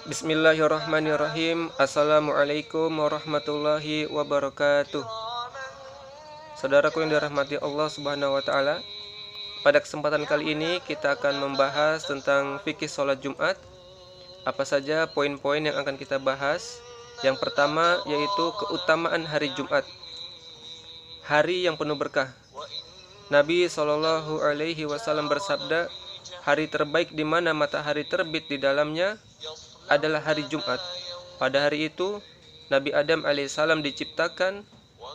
Bismillahirrahmanirrahim. Assalamualaikum warahmatullahi wabarakatuh. Saudaraku yang dirahmati Allah Subhanahu wa taala, pada kesempatan kali ini kita akan membahas tentang fikih sholat Jumat. Apa saja poin-poin yang akan kita bahas? Yang pertama yaitu keutamaan hari Jumat, hari yang penuh berkah. Nabi Shallallahu Alaihi Wasallam bersabda, hari terbaik di mana matahari terbit di dalamnya adalah hari Jumat. Pada hari itu Nabi Adam alaihissalam diciptakan,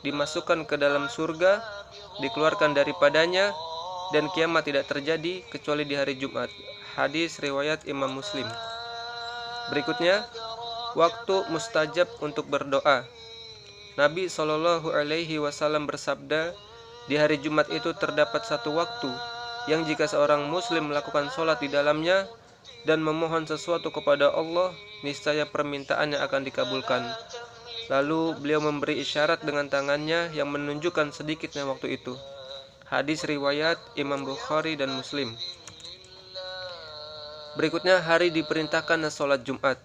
dimasukkan ke dalam surga, dikeluarkan daripadanya, dan kiamat tidak terjadi kecuali di hari Jumat. Hadis riwayat Imam Muslim. Berikutnya, waktu mustajab untuk berdoa. Nabi Shallallahu Alaihi Wasallam bersabda, di hari Jumat itu terdapat satu waktu yang jika seorang muslim melakukan sholat di dalamnya dan memohon sesuatu kepada Allah, niscaya permintaannya akan dikabulkan. Lalu beliau memberi isyarat dengan tangannya yang menunjukkan sedikitnya waktu itu. Hadis riwayat Imam Bukhari dan Muslim. Berikutnya, hari diperintahkan sholat Jumat.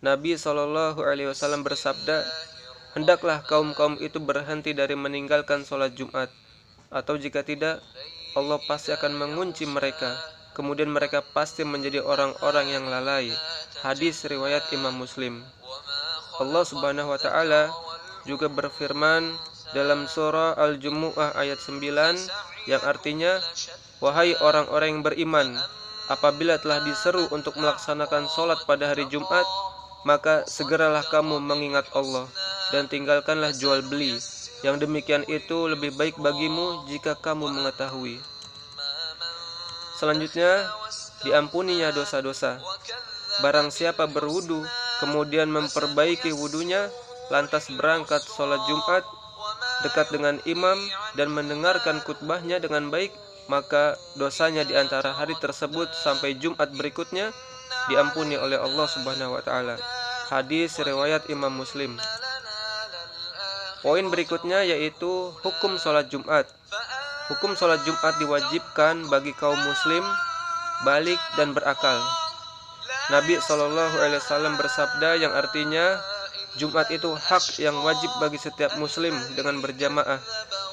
Nabi SAW bersabda, hendaklah kaum-kaum itu berhenti dari meninggalkan sholat Jumat, atau jika tidak, Allah pasti akan mengunci mereka. Kemudian mereka pasti menjadi orang-orang yang lalai. Hadis riwayat Imam Muslim. Allah Subhanahu wa taala juga berfirman dalam surah Al-Jumu'ah ayat 9 yang artinya, wahai orang-orang yang beriman, apabila telah diseru untuk melaksanakan sholat pada hari Jumat, maka segeralah kamu mengingat Allah dan tinggalkanlah jual beli. Yang demikian itu lebih baik bagimu jika kamu mengetahui. Selanjutnya, diampuninya dosa-dosa. Barang siapa berwudu, kemudian memperbaiki wudunya, lantas berangkat sholat Jumat, dekat dengan imam, dan mendengarkan khutbahnya dengan baik, maka dosanya di antara hari tersebut sampai Jumat berikutnya diampuni oleh Allah Subhanahu wa taala. Hadis riwayat Imam Muslim. Poin berikutnya yaitu hukum sholat Jumat. Hukum sholat Jumat diwajibkan bagi kaum muslim, balik dan berakal. Nabi SAW bersabda yang artinya, Jumat itu hak yang wajib bagi setiap muslim dengan berjamaah,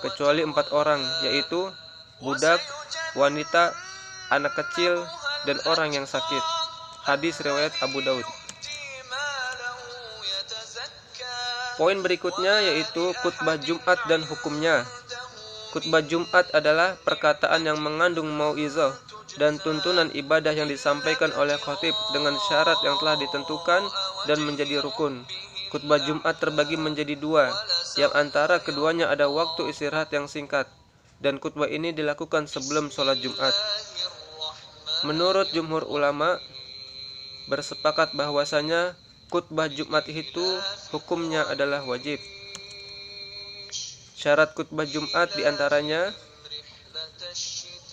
kecuali 4 orang, yaitu budak, wanita, anak kecil, dan orang yang sakit. Hadis riwayat Abu Daud. Poin berikutnya yaitu khutbah Jumat dan hukumnya. Khutbah Jumat adalah perkataan yang mengandung mau'izah dan tuntunan ibadah yang disampaikan oleh khatib dengan syarat yang telah ditentukan dan menjadi rukun. Khutbah Jumat terbagi menjadi 2, yang antara keduanya ada waktu istirahat yang singkat, dan khutbah ini dilakukan sebelum sholat Jumat. Menurut jumhur ulama bersepakat bahwasanya khutbah Jumat itu hukumnya adalah wajib. Syarat khutbah Jumat diantaranya,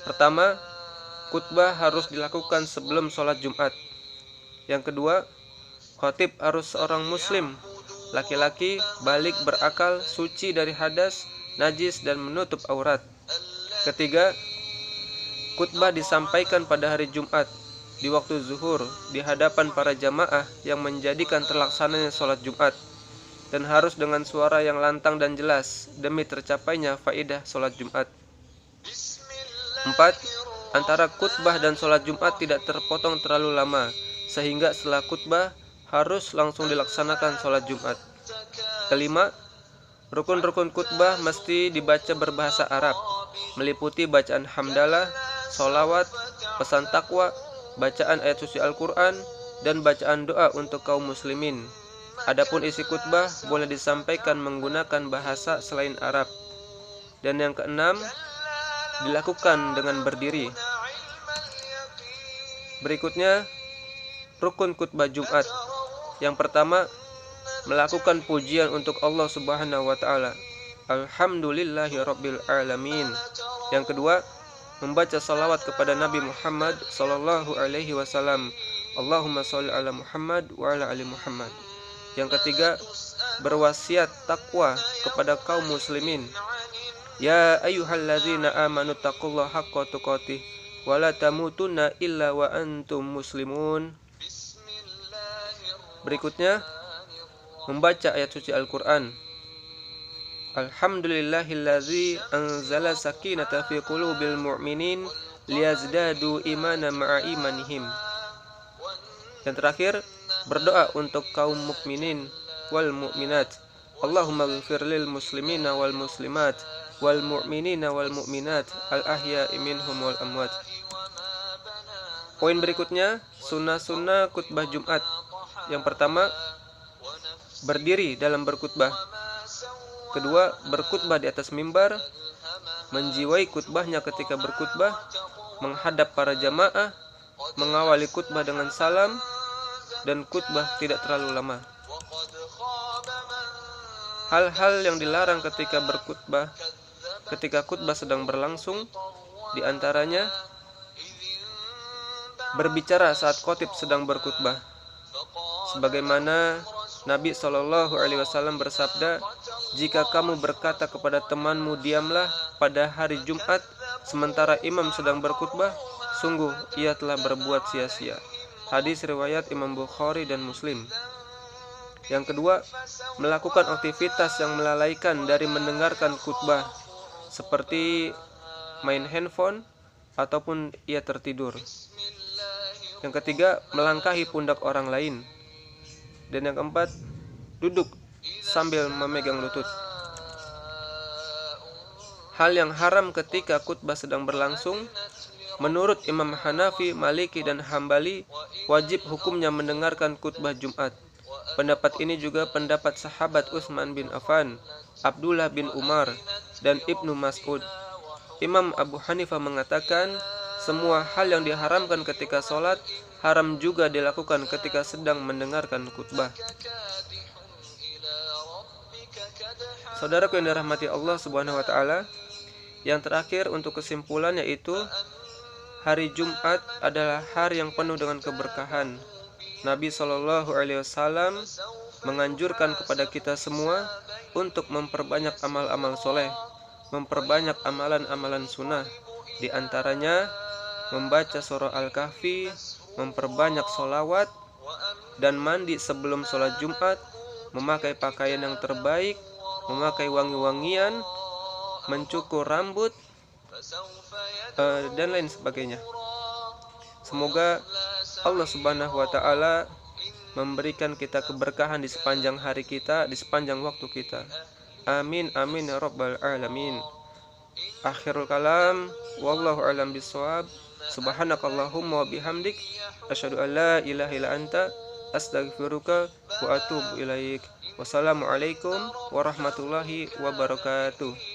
pertama, khutbah harus dilakukan sebelum sholat Jumat. Yang kedua, khatib harus seorang muslim, laki-laki, balik, berakal, suci dari hadas, najis, dan menutup aurat. Ketiga, khutbah disampaikan pada hari Jumat di waktu zuhur di hadapan para jamaah yang menjadikan terlaksananya sholat Jumat, dan harus dengan suara yang lantang dan jelas demi tercapainya faidah sholat Jumat. 4. Antara khutbah dan sholat Jumat tidak terpotong terlalu lama, sehingga setelah khutbah harus langsung dilaksanakan sholat Jumat. Kelima, rukun-rukun khutbah mesti dibaca berbahasa Arab, meliputi bacaan hamdalah, sholawat, pesan takwa, bacaan ayat suci Al-Quran, dan bacaan doa untuk kaum muslimin. Adapun isi khutbah boleh disampaikan menggunakan bahasa selain Arab. Dan yang keenam, dilakukan dengan berdiri. Berikutnya, rukun khutbah Jumat. Yang pertama, melakukan pujian untuk Allah Subhanahu wa taala. Alhamdulillahirabbil alamin. Yang kedua, membaca salawat kepada Nabi Muhammad sallallahu alaihi wasallam. Allahumma sholli ala Muhammad wa ala ali Muhammad. Yang ketiga, berwasiat takwa kepada kaum muslimin. Ya ayyuhalladzina amanu taqullaha haqqa tuqatih wa la tamutunna illa wa antum muslimun. Berikutnya, membaca ayat suci Al-Quran. Alhamdulillahillazi anzala sakinata fi qulubil mu'minin liyazdadu imana ma'a imanihim. Dan terakhir, berdoa untuk kaum mukminin wal mukminat. Allahumma ighfir lil muslimina wal muslimat wal mu'minina wal mu'minat al ahya'i minhum wal amwat. Poin berikutnya, sunnah-sunnah khutbah Jumat. Yang pertama, berdiri dalam berkhutbah. Kedua, berkhutbah di atas mimbar, menjiwai khutbahnya ketika berkhutbah, menghadap para jamaah, mengawali khutbah dengan salam, dan khutbah tidak terlalu lama. Hal-hal yang dilarang ketika berkhutbah, ketika khutbah sedang berlangsung, diantaranya berbicara saat khatib sedang berkhutbah. Sebagaimana Nabi SAW bersabda, jika kamu berkata kepada temanmu diamlah pada hari Jumat sementara imam sedang berkhutbah, sungguh ia telah berbuat sia-sia. Hadis riwayat Imam Bukhari dan Muslim. Yang kedua, melakukan aktivitas yang melalaikan dari mendengarkan khutbah, seperti main handphone ataupun ia tertidur. Yang ketiga, melangkahi pundak orang lain. Dan yang keempat, duduk sambil memegang lutut. Hal yang haram ketika khutbah sedang berlangsung, menurut Imam Hanafi, Maliki, dan Hambali, wajib hukumnya mendengarkan khutbah Jumat. Pendapat ini juga pendapat sahabat Utsman bin Affan, Abdullah bin Umar, dan Ibnu Mas'ud. Imam Abu Hanifah mengatakan, semua hal yang diharamkan ketika sholat, haram juga dilakukan ketika sedang mendengarkan khutbah. Saudaraku yang dirahmati Allah Subhanahu wa taala, yang terakhir untuk kesimpulan yaitu hari Jumat adalah hari yang penuh dengan keberkahan. Nabi SAW menganjurkan kepada kita semua untuk memperbanyak amal-amal soleh, memperbanyak amalan-amalan sunnah, di antaranya membaca surah Al-Kahfi, memperbanyak sholawat, dan mandi sebelum sholat Jumat, memakai pakaian yang terbaik, memakai wangi-wangian, mencukur rambut, dan lain sebagainya. Semoga Allah Subhanahu wa taala memberikan kita keberkahan di sepanjang hari kita, di sepanjang waktu kita. Amin amin ya rabbal alamin. Akhirul kalam, wallahu a'lam bishawab. Subhanakallahumma wa bihamdik, asyhadu an la ilaha illa anta, astaghfiruka wa atubu ilaik. Wassalamualaikum warahmatullahi wabarakatuh.